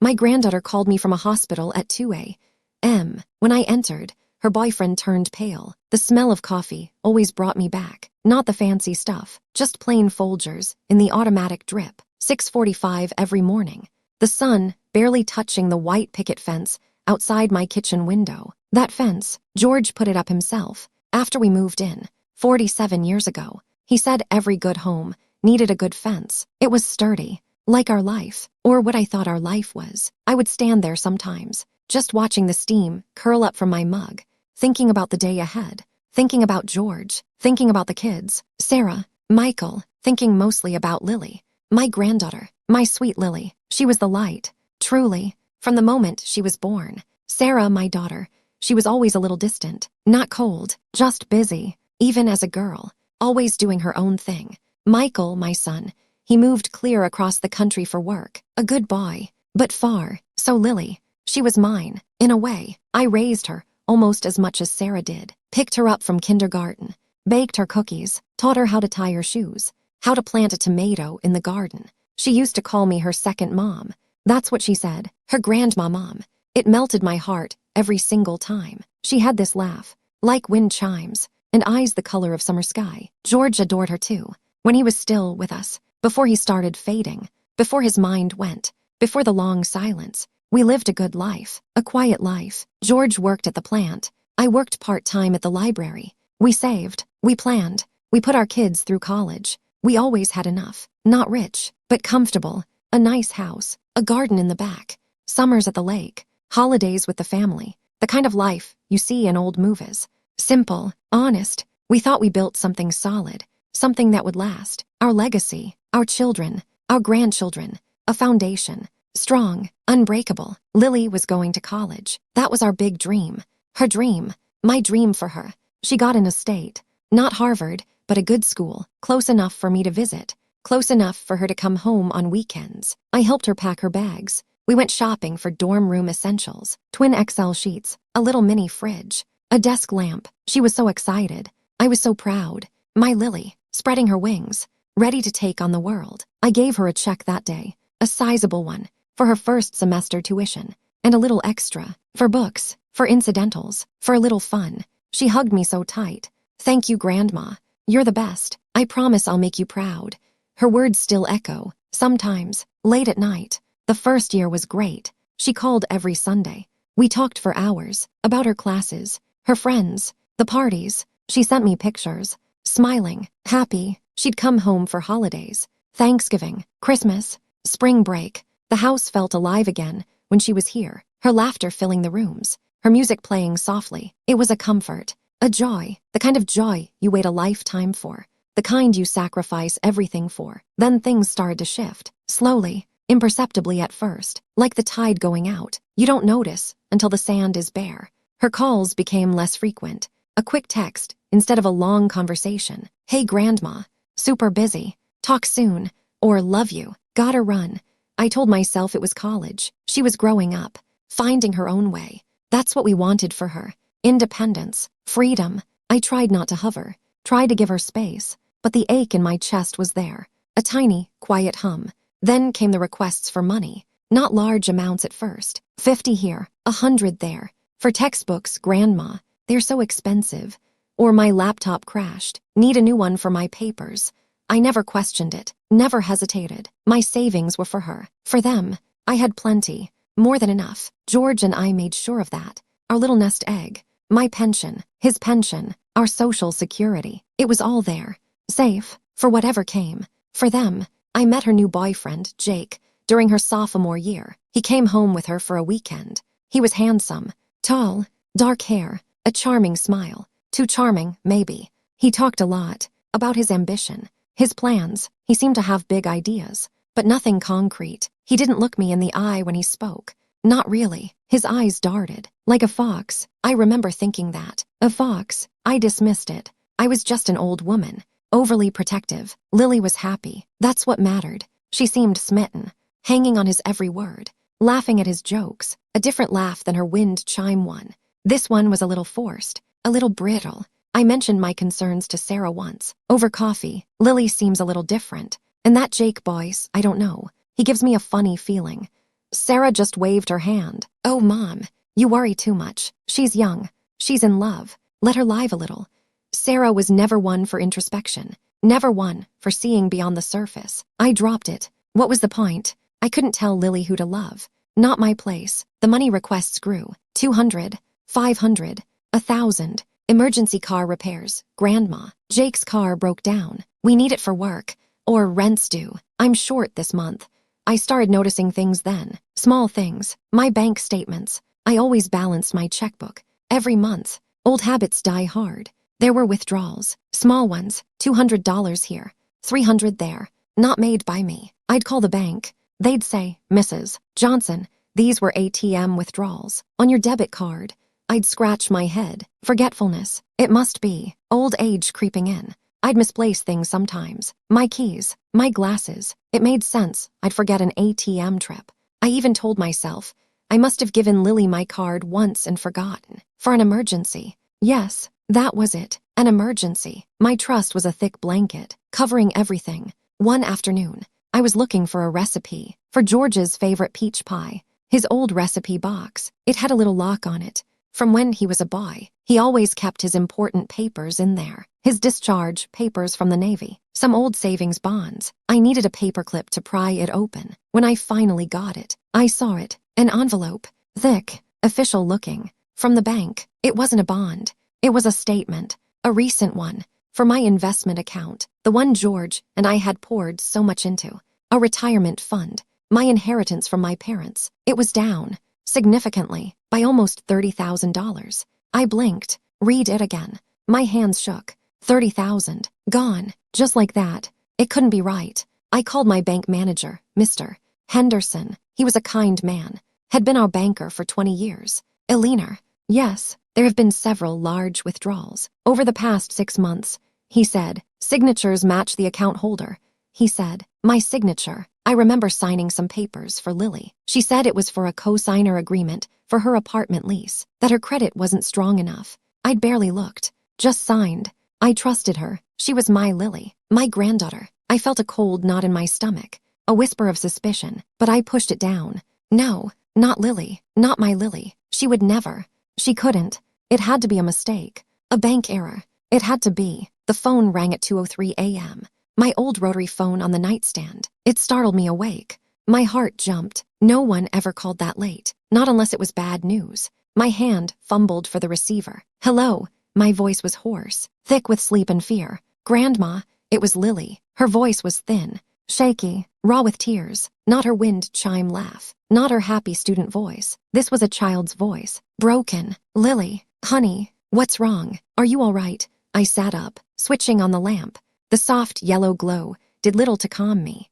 My granddaughter called me from a hospital at 2 a.m. When I entered, her boyfriend turned pale. The smell of coffee always brought me back. Not the fancy stuff, just plain Folgers in the automatic drip. 6:45 every morning. The sun barely touching the white picket fence outside my kitchen window. That fence, George put it up himself after we moved in 47 years ago. He said every good home needed a good fence. It was sturdy, like our life, or what I thought our life was. I would stand there sometimes, just watching the steam curl up from my mug, thinking about the day ahead, thinking about George, thinking about the kids, Sarah, Michael, thinking mostly about Lily, my granddaughter, my sweet Lily. She was the light, truly, from the moment she was born. Sarah, my daughter, she was always a little distant, not cold, just busy, even as a girl, always doing her own thing. Michael, my son, he moved clear across the country for work, a good boy, but far. So Lily, she was mine, in a way. I raised her almost as much as Sarah did, picked her up from kindergarten, baked her cookies, taught her how to tie her shoes, how to plant a tomato in the garden. She used to call me her second mom. That's what she said, her grandma mom. It melted my heart every single time. She had this laugh, like wind chimes, and eyes the color of summer sky. George adored her too, when he was still with us, before he started fading, before his mind went, before the long silence. We lived a good life, a quiet life. George worked at the plant. I worked part-time at the library. We saved, we planned, we put our kids through college. We always had enough, not rich, but comfortable, a nice house, a garden in the back, summers at the lake, holidays with the family, the kind of life you see in old movies. Simple, honest. We thought we built something solid, something that would last, our legacy, our children, our grandchildren, a foundation, strong, unbreakable. Lily was going to college. That was our big dream. Her dream, my dream for her. She got an estate, not Harvard, but a good school, close enough for me to visit, close enough for her to come home on weekends. I helped her pack her bags. We went shopping for dorm room essentials, twin XL sheets, a little mini fridge, a desk lamp. She was so excited. I was so proud. My Lily, spreading her wings, ready to take on the world. I gave her a check that day, a sizable one, for her first semester tuition, and a little extra, for books, for incidentals, for a little fun. She hugged me so tight. Thank you, Grandma. You're the best. I promise I'll make you proud. Her words still echo, sometimes, late at night. The first year was great. She called every Sunday. We talked for hours, about her classes, her friends, the parties. She sent me pictures, smiling, happy. She'd come home for holidays, Thanksgiving, Christmas, spring break. The house felt alive again when she was here, her laughter filling the rooms, her music playing softly. It was a comfort, a joy, the kind of joy you wait a lifetime for, the kind you sacrifice everything for. Then things started to shift, slowly, imperceptibly at first, like the tide going out. You don't notice until the sand is bare. Her calls became less frequent, a quick text instead of a long conversation. Hey, Grandma, super busy, talk soon, or love you, gotta run. I told myself it was college. She was growing up, finding her own way. That's what we wanted for her. Independence, freedom. I tried not to hover, tried to give her space, but the ache in my chest was there, a tiny, quiet hum. Then came the requests for money, not large amounts at first, 50 here, 100 there. For textbooks, Grandma, they're so expensive. Or my laptop crashed, need a new one for my papers. I never questioned it, never hesitated. My savings were for her, for them. I had plenty, more than enough. George and I made sure of that. Our little nest egg, my pension, his pension, our social security. It was all there, safe, for whatever came. For them, I met her new boyfriend, Jake, during her sophomore year. He came home with her for a weekend. He was handsome, tall, dark hair, a charming smile. Too charming, maybe. He talked a lot about his ambition, his plans. He seemed to have big ideas, but nothing concrete. He didn't look me in the eye when he spoke. Not really. His eyes darted, like a fox. I remember thinking that. A fox. I dismissed it. I was just an old woman, overly protective. Lily was happy. That's what mattered. She seemed smitten, hanging on his every word, laughing at his jokes, a different laugh than her wind chime one. This one was a little forced, a little brittle. I mentioned my concerns to Sarah once, over coffee. Lily seems a little different. And that Jake boy, I don't know. He gives me a funny feeling. Sarah just waved her hand. Oh, Mom, you worry too much. She's young. She's in love. Let her live a little. Sarah was never one for introspection. Never one for seeing beyond the surface. I dropped it. What was the point? I couldn't tell Lily who to love. Not my place. The money requests grew. 200, 500, 1,000. Emergency car repairs. Grandma. Jake's car broke down. We need it for work. Or rent's due. I'm short this month. I started noticing things then. Small things. My bank statements. I always balanced my checkbook. Every month. Old habits die hard. There were withdrawals. Small ones. $200 here. $300 there. Not made by me. I'd call the bank. They'd say, Mrs. Johnson, these were ATM withdrawals. On your debit card. I'd scratch my head. Forgetfulness. It must be. Old age creeping in. I'd misplace things sometimes. My keys. My glasses. It made sense. I'd forget an ATM trip. I even told myself, I must have given Lily my card once and forgotten. For an emergency. Yes, that was it. An emergency. My trust was a thick blanket, covering everything. One afternoon, I was looking for a recipe for George's favorite peach pie. His old recipe box. It had a little lock on it. From when he was a boy, he always kept his important papers in there. His discharge papers from the Navy. Some old savings bonds. I needed a paperclip to pry it open. When I finally got it, I saw it. An envelope. Thick. Official looking. From the bank. It wasn't a bond. It was a statement. A recent one. For my investment account. The one George and I had poured so much into. A retirement fund. My inheritance from my parents. It was down. Significantly. By almost $30,000. I blinked. Read it again. My hands shook. 30,000. Gone. Just like that. It couldn't be right. I called my bank manager, Mr. Henderson. He was a kind man. Had been our banker for 20 years. Eleanor. Yes, there have been several large withdrawals. Over the past 6 months, he said. Signatures match the account holder. He said. My signature. I remember signing some papers for Lily. She said it was for a co-signer agreement for her apartment lease, that her credit wasn't strong enough. I'd barely looked. Just signed. I trusted her. She was my Lily, my granddaughter. I felt a cold knot in my stomach, a whisper of suspicion, but I pushed it down. No, not Lily, not my Lily. She would never. She couldn't. It had to be a mistake, a bank error. It had to be. The phone rang at 2:03 a.m. My old rotary phone on the nightstand. It startled me awake. My heart jumped. No one ever called that late, not unless it was bad news. My hand fumbled for the receiver. Hello. My voice was hoarse, thick with sleep and fear. Grandma. It was Lily. Her voice was thin, shaky, raw with tears. Not her wind chime laugh. Not her happy student voice. This was a child's voice. Broken. Lily. Honey. What's wrong? Are you all right? I sat up, switching on the lamp. The soft yellow glow did little to calm me.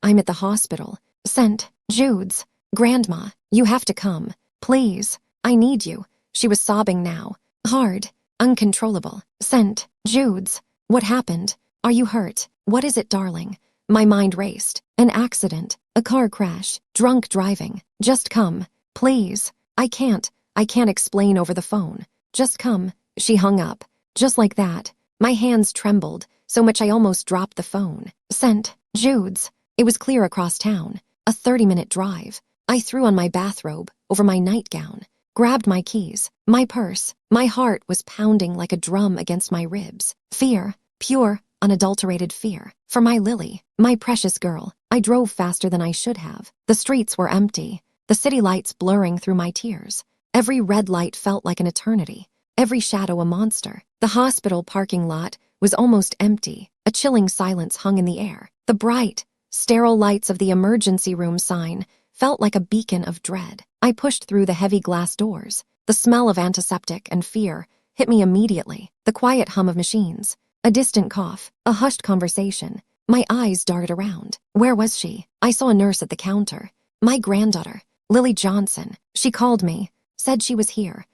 I'm at the hospital. St. Jude's. Grandma, you have to come. Please. I need you. She was sobbing now. Hard. Uncontrollable. St. Jude's. What happened? Are you hurt? What is it, darling? My mind raced. An accident. A car crash. Drunk driving. Just come. Please. I can't explain over the phone. Just come. She hung up. Just like that. My hands trembled so much I almost dropped the phone. St. Jude's. It was clear across town. A 30-minute drive. I threw on my bathrobe over my nightgown, grabbed my keys, my purse. My heart was pounding like a drum against my ribs. Fear. Pure, unadulterated fear. For my Lily, my precious girl. I drove faster than I should have. The streets were empty, the city lights blurring through my tears. Every red light felt like an eternity. Every shadow a monster. The hospital parking lot was almost empty. A chilling silence hung in the air. The bright, sterile lights of the emergency room sign felt like a beacon of dread. I pushed through the heavy glass doors. The smell of antiseptic and fear hit me immediately. The quiet hum of machines. A distant cough. A hushed conversation. My eyes darted around. Where was she? I saw a nurse at the counter. My granddaughter, Lily Johnson. She called me. Said she was here.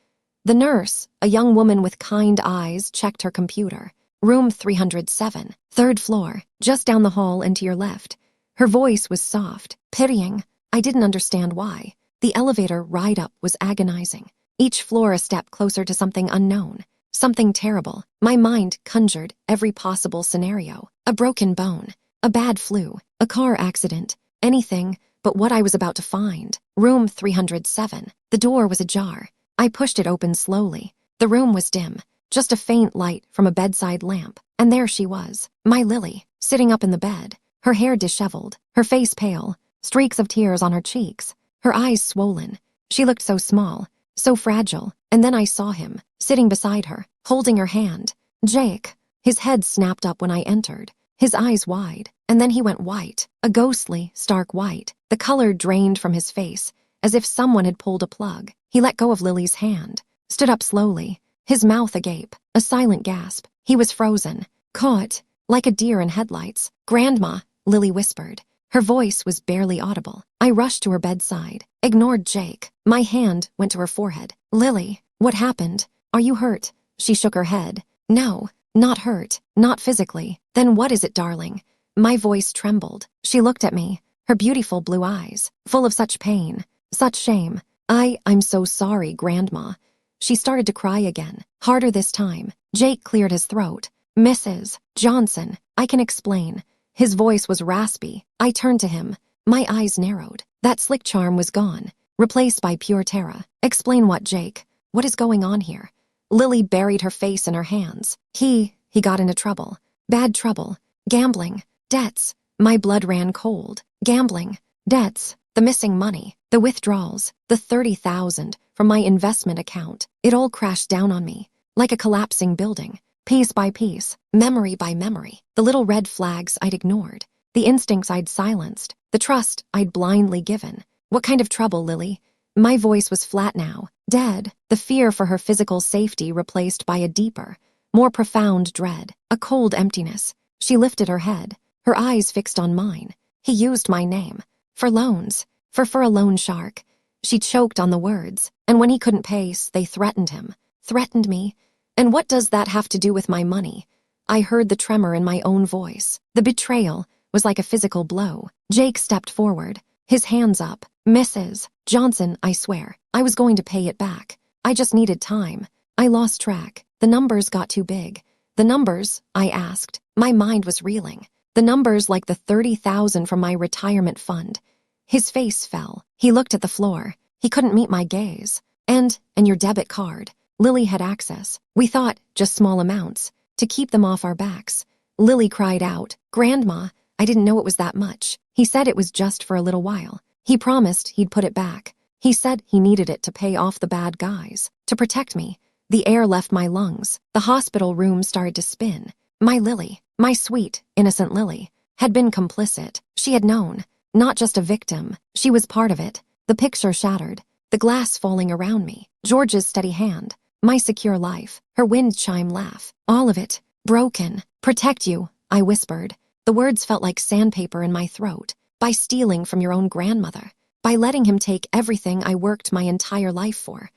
The nurse, a young woman with kind eyes, checked her computer. Room 307, 3rd floor, just down the hall and to your left. Her voice was soft, pitying. I didn't understand why. The elevator ride up was agonizing. Each floor a step closer to something unknown, something terrible. My mind conjured every possible scenario. A broken bone, a bad flu, a car accident, anything but what I was about to find. Room 307. The door was ajar. I pushed it open slowly. The room was dim, just a faint light from a bedside lamp. And there she was, my Lily, sitting up in the bed, her hair disheveled, her face pale, streaks of tears on her cheeks, her eyes swollen. She looked so small, so fragile. And then I saw him, sitting beside her, holding her hand. Jake. His head snapped up when I entered, his eyes wide, and then he went white, a ghostly, stark white. The color drained from his face, as if someone had pulled a plug. He let go of Lily's hand, stood up slowly, his mouth agape, a silent gasp. He was frozen, caught, like a deer in headlights. "Grandma," Lily whispered. Her voice was barely audible. I rushed to her bedside, ignored Jake. My hand went to her forehead. "Lily, what happened? Are you hurt?" She shook her head. "No, not hurt, not physically." "Then what is it, darling?" My voice trembled. She looked at me, her beautiful blue eyes, full of such pain, such shame. I'm so sorry, Grandma." She started to cry again, harder this time. Jake cleared his throat. "Mrs. Johnson, I can explain." His voice was raspy. I turned to him. My eyes narrowed. That slick charm was gone, replaced by pure terror. "Explain what, Jake? What is going on here?" Lily buried her face in her hands. He got into trouble. Bad trouble. Gambling. Debts. My blood ran cold. Gambling. Debts. The missing money. The withdrawals. The 30,000 from my investment account. It all crashed down on me, like a collapsing building. Piece by piece. Memory by memory. The little red flags I'd ignored. The instincts I'd silenced. The trust I'd blindly given. "What kind of trouble, Lily?" My voice was flat now. Dead. The fear for her physical safety replaced by a deeper, more profound dread. A cold emptiness. She lifted her head, her eyes fixed on mine. "He used my name. For loans. For a loan shark." She choked on the words. "And when he couldn't pay, they threatened him. Threatened me. And what does that have to do with my money?" I heard the tremor in my own voice. The betrayal was like a physical blow. Jake stepped forward, his hands up. "Mrs. Johnson, I swear, I was going to pay it back. I just needed time. I lost track. The numbers got too big." "The numbers?" I asked. My mind was reeling. "The numbers like the 30,000 from my retirement fund." His face fell. He looked at the floor. He couldn't meet my gaze. And your debit card." Lily had access. "We thought just small amounts, to keep them off our backs." Lily cried out. "Grandma, I didn't know it was that much. He said it was just for a little while. He promised he'd put it back. He said he needed it to pay off the bad guys, to protect me." The air left my lungs. The hospital room started to spin. My Lily, my sweet, innocent Lily, had been complicit. She had known. Not just a victim. She was part of it. The picture shattered. The glass falling around me. George's steady hand. My secure life. Her wind chime laugh. All of it. Broken. "Protect you," I whispered. The words felt like sandpaper in my throat. "By stealing from your own grandmother. By letting him take everything I worked my entire life for."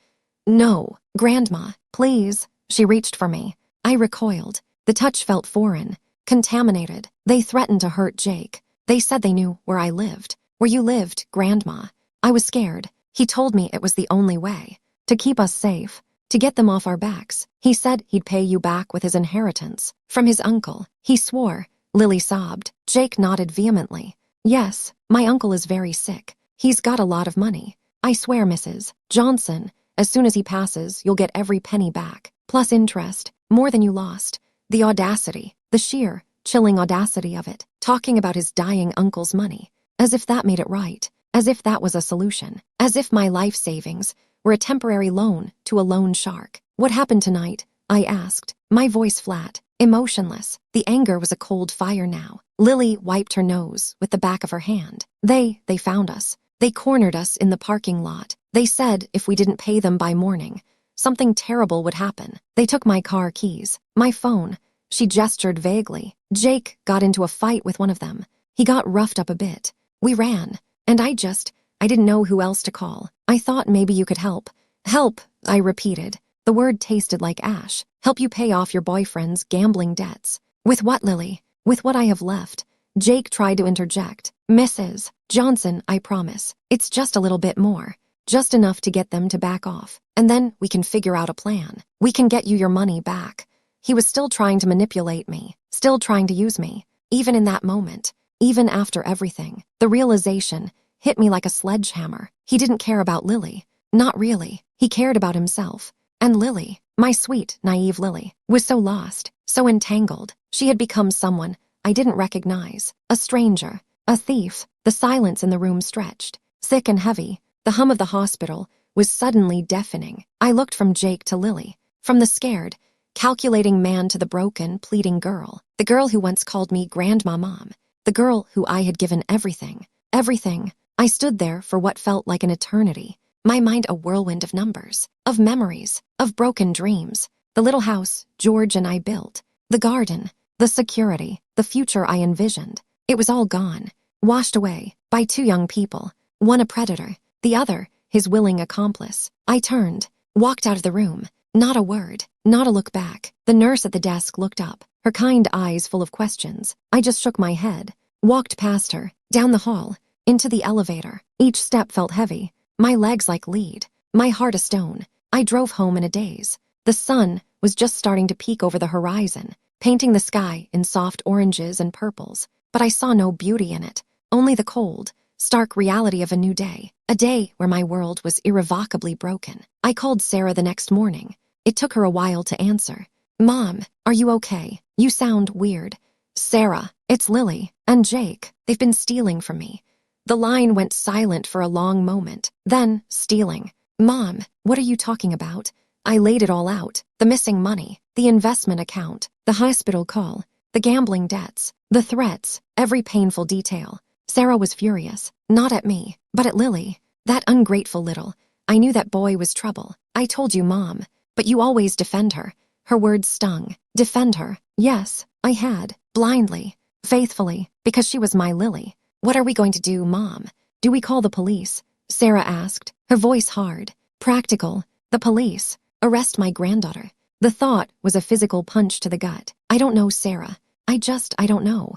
"No, Grandma, please." She reached for me. I recoiled. The touch felt foreign, contaminated. "They threatened to hurt Jake. They said they knew where I lived. Where you lived, Grandma." I was scared. "He told me it was the only way. To keep us safe. To get them off our backs. He said he'd pay you back with his inheritance. From his uncle. He swore." Lily sobbed. Jake nodded vehemently. "Yes, my uncle is very sick. He's got a lot of money. I swear, Mrs. Johnson, as soon as he passes, you'll get every penny back. Plus interest. More than you lost." The audacity. The sheer, chilling audacity of it. Talking about his dying uncle's money. As if that made it right. As if that was a solution. As if my life savings were a temporary loan to a loan shark. "What happened tonight?" I asked, my voice flat, emotionless. The anger was a cold fire now. Lily wiped her nose with the back of her hand. They found us. They cornered us in the parking lot. They said if we didn't pay them by morning, something terrible would happen. They took my car keys, my phone." She gestured vaguely. "Jake got into a fight with one of them. He got roughed up a bit. We ran. And I didn't know who else to call. I thought maybe you could help." "Help," I repeated. The word tasted like ash. "Help you pay off your boyfriend's gambling debts." "With what, Lily?" "With what I have left." Jake tried to interject. "Mrs. Johnson, I promise. It's just a little bit more. Just enough to get them to back off. And then we can figure out a plan. We can get you your money back." He was still trying to manipulate me. Still trying to use me. Even in that moment. Even after everything. The realization hit me like a sledgehammer. He didn't care about Lily. Not really. He cared about himself. And Lily, my sweet, naive Lily, was so lost, so entangled. She had become someone I didn't recognize. A stranger. A thief. The silence in the room stretched. Thick and heavy. The hum of the hospital was suddenly deafening. I looked from Jake to Lily. From the scared, calculating man to the broken, pleading girl. The girl who once called me Grandma Mom. The girl who I had given everything. Everything. I stood there for what felt like an eternity. My mind a whirlwind of numbers, of memories, of broken dreams. The little house George and I built. The garden. The security. The future I envisioned. It was all gone. Washed away by two young people. One a predator. The other his willing accomplice. I turned. Walked out of the room. Not a word. Not a look back. The nurse at the desk looked up. Her kind eyes full of questions. I just shook my head. Walked past her. Down the hall. Into the elevator. Each step felt heavy. My legs like lead. My heart a stone. I drove home in a daze. The sun was just starting to peek over the horizon, painting the sky in soft oranges and purples. But I saw no beauty in it. Only the cold, stark reality of a new day. A day where my world was irrevocably broken. I called Sarah the next morning. It took her a while to answer. Mom, are you okay? You sound weird. Sarah, it's Lily and Jake. They've been stealing from me. The line went silent for a long moment. Then, stealing. Mom, what are you talking about? I laid it all out. The missing money, the investment account, the hospital call, the gambling debts, the threats, every painful detail. Sarah was furious, not at me, but at Lily. That ungrateful little. I knew that boy was trouble. I told you, Mom, but you always defend her. Her words stung. Defend her. Yes, I had. Blindly. Faithfully. Because she was my Lily. What are we going to do, Mom? Do we call the police? Sarah asked, her voice hard. Practical. The police. Arrest my granddaughter. The thought was a physical punch to the gut. I don't know, Sarah. I don't know.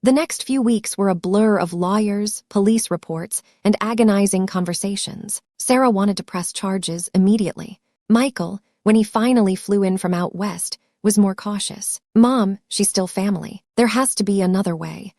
The next few weeks were a blur of lawyers, police reports, and agonizing conversations. Sarah wanted to press charges immediately. Michael, when he finally flew in from out west, was more cautious. Mom, she's still family. There has to be another way.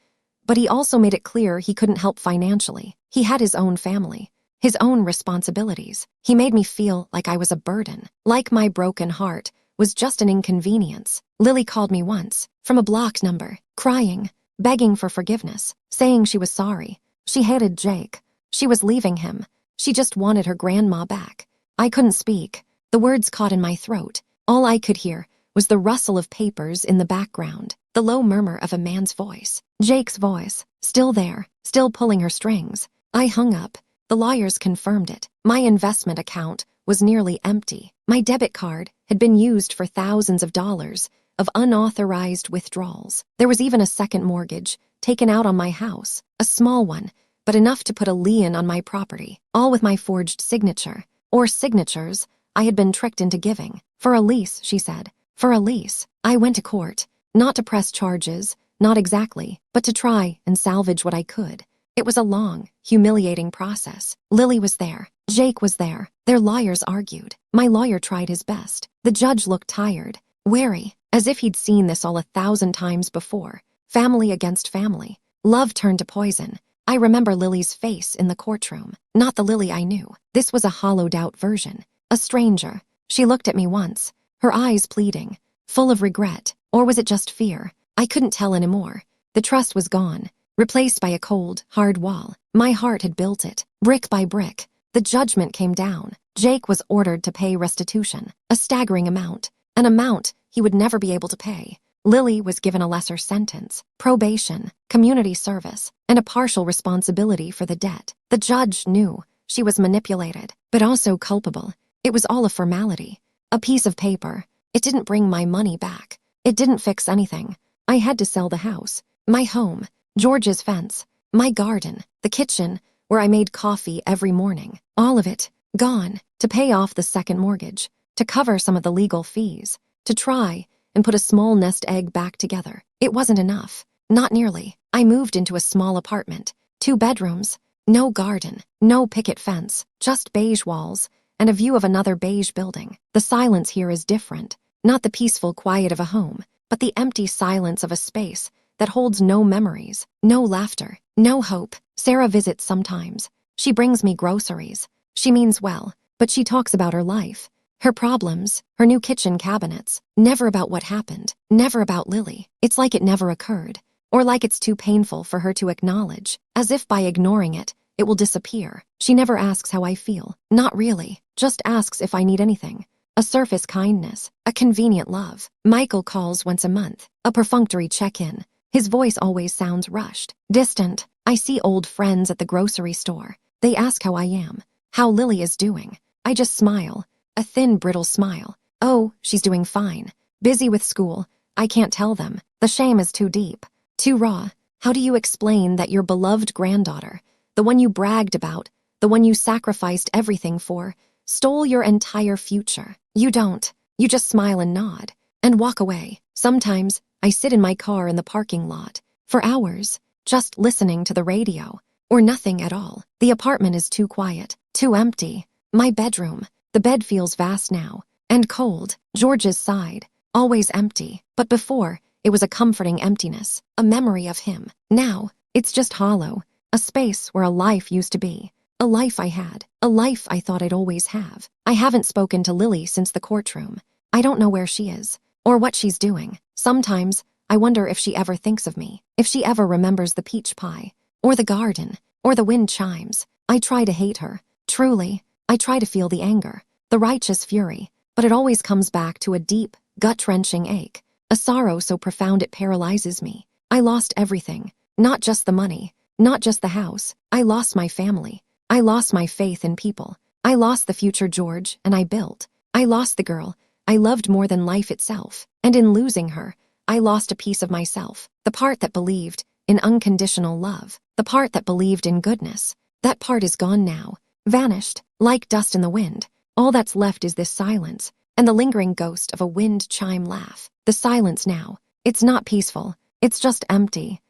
But he also made it clear he couldn't help financially. He had his own family, his own responsibilities. He made me feel like I was a burden, like my broken heart was just an inconvenience. Lily called me once, from a blocked number, crying, begging for forgiveness, saying she was sorry. She hated Jake. She was leaving him. She just wanted her grandma back. I couldn't speak. The words caught in my throat. All I could hear was the rustle of papers in the background, the low murmur of a man's voice. Jake's voice, still there, still pulling her strings. I hung up. The lawyers confirmed it. My investment account was nearly empty. My debit card had been used for thousands of dollars of unauthorized withdrawals. There was even a second mortgage taken out on my house, a small one, but enough to put a lien on my property, all with my forged signature, or signatures I had been tricked into giving. For a lease, she said. For a lease. I went to court, not to press charges, not exactly, but to try and salvage what I could. It was a long, humiliating process. Lily was there. Jake was there. Their lawyers argued. My lawyer tried his best. The judge looked tired, wary, as if he'd seen this all 1,000 times before. Family against family. Love turned to poison. I remember Lily's face in the courtroom. Not the Lily I knew. This was a hollowed-out version. A stranger. She looked at me once, her eyes pleading, full of regret. Or was it just fear? I couldn't tell anymore. The trust was gone, replaced by a cold, hard wall. My heart had built it, brick by brick. The judgment came down. Jake was ordered to pay restitution, a staggering amount, an amount he would never be able to pay. Lily was given a lesser sentence, probation, community service, and a partial responsibility for the debt. The judge knew she was manipulated, but also culpable. It was all a formality, a piece of paper. It didn't bring my money back. It didn't fix anything. I had to sell the house, my home, George's fence, my garden, the kitchen, where I made coffee every morning. All of it, gone, to pay off the second mortgage, to cover some of the legal fees, to try and put a small nest egg back together. It wasn't enough. Not nearly. I moved into a small apartment, 2 bedrooms, no garden, no picket fence, just beige walls, and a view of another beige building. The silence here is different. Not the peaceful quiet of a home, but the empty silence of a space that holds no memories, no laughter, no hope. Sarah visits sometimes. She brings me groceries. She means well, but she talks about her life, her problems, her new kitchen cabinets, never about what happened, never about Lily. It's like it never occurred, or like it's too painful for her to acknowledge, as if by ignoring it, it will disappear. She never asks how I feel, not really, just asks if I need anything. A surface kindness, a convenient love. Michael calls once a month, a perfunctory check-in. His voice always sounds rushed, distant. I see old friends at the grocery store. They ask how I am, how Lily is doing. I just smile, a thin, brittle smile. Oh, she's doing fine. Busy with school. I can't tell them. The shame is too deep, too raw. How do you explain that your beloved granddaughter, the one you bragged about, the one you sacrificed everything for, stole your entire future? You don't. You just smile and nod, and walk away. Sometimes, I sit in my car in the parking lot, for hours, just listening to the radio, or nothing at all. The apartment is too quiet, too empty. My bedroom, the bed feels vast now, and cold. George's side, always empty. But before, it was a comforting emptiness, a memory of him. Now, it's just hollow, a space where a life used to be. A life I had, a life I thought I'd always have. I haven't spoken to Lily since the courtroom. I don't know where she is, or what she's doing. Sometimes, I wonder if she ever thinks of me, if she ever remembers the peach pie, or the garden, or the wind chimes. I try to hate her, truly. I try to feel the anger, the righteous fury, but it always comes back to a deep, gut-wrenching ache, a sorrow so profound it paralyzes me. I lost everything, not just the money, not just the house. I lost my family. I lost my faith in people. I lost the future George and I built. I lost the girl I loved more than life itself. And in losing her, I lost a piece of myself. The part that believed in unconditional love. The part that believed in goodness. That part is gone now, vanished, like dust in the wind. All that's left is this silence, and the lingering ghost of a wind chime laugh. The silence now, it's not peaceful, it's just empty,